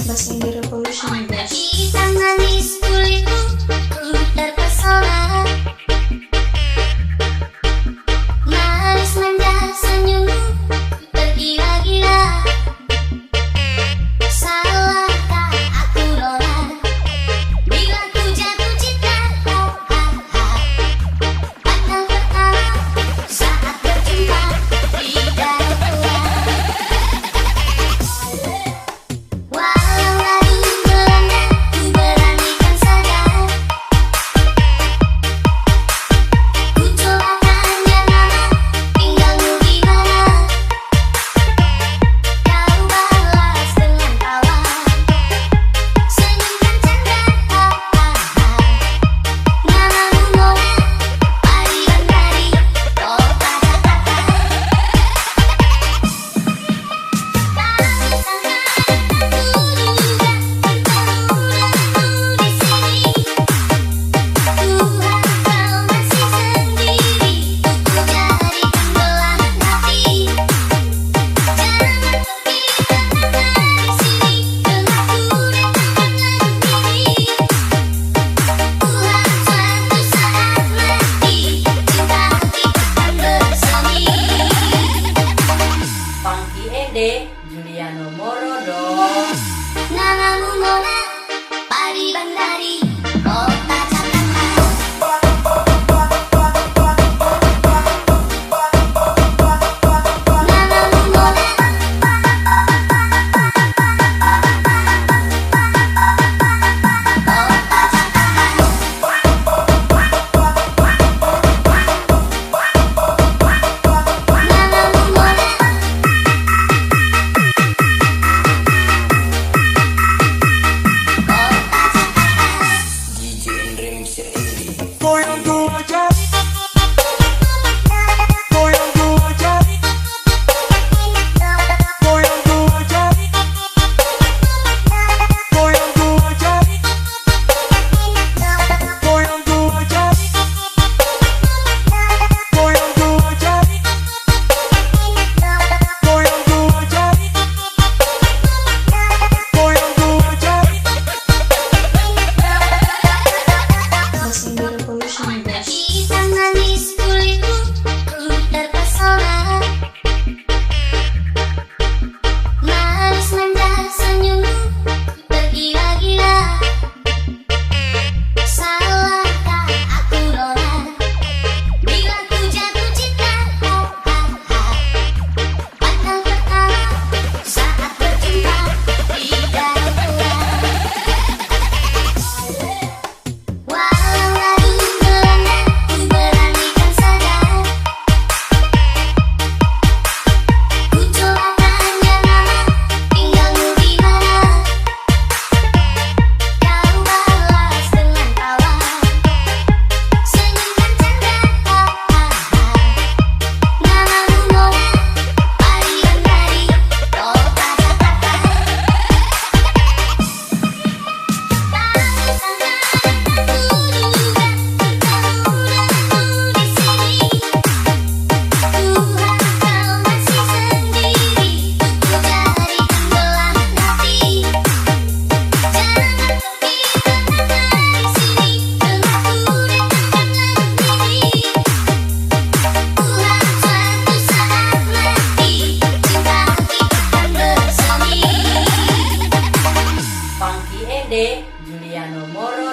Bass Indie Revolution, guys. Hitam manis kulitmu, ku terpesona. Manis manja senyummu, tergila-gila. Salahkah aku Lola, bila ku jatuh cinta? Pandang pertama saat berjumpa di dalam ruang. Walau lalu melanda, ku beranikan saja. Ku coba tanya nama, tinggalmu di mana? Kau balas dengan tawa, senyum dan canda. Namamu Nona, panggilan dari kota Jakarta. Tak sangka aku duga bertemu di sini. Tuhan kau masih sendiri, ku jadikan belahan hati. Jangan pergi dari sini, denganku ratakan lagu ini. Tuhan suatu saat nanti, cinta kita akan bersemi. Funky Ede, Juliano Morodo. Namamu Nona, panggilan dari kota Jakarta. Namamu Nona, kota Jakarta. Namamu Nona, kota Jakarta. DJ Andre Mixer Indie. Goyang dua jari, goyang dua jari, goyang dua jari, goyang dua jari, goyang dua jari, goyang dua jari, goyang dua jari, goyang dua jari. Bass Indie Revolution, guys. Hitam manis kulitmu, ku terpesona. Manis manja senyummu, tergila-gila. Salahkah aku Lola, bila ku jatuh cinta? Pandang pertama saat berjumpa di dalam ruang. Walau lalu melanda, ku beranikan saja. Ku coba tanya nama, tinggalmu di mana? Kau balas dengan tawa, senyum dan canda. Namamu Nona, panggilan dari kota Jakarta. Tak sangka aku duga bertemu di sini. Tuhan kau masih sendiri, ku jadikan belahan hati. Jangan pergi dari sini, denganku ratakan lagu ini. Tuhan suatu saat nanti, cinta kita akan bersemi. Funky Ede, Juliano Morodo.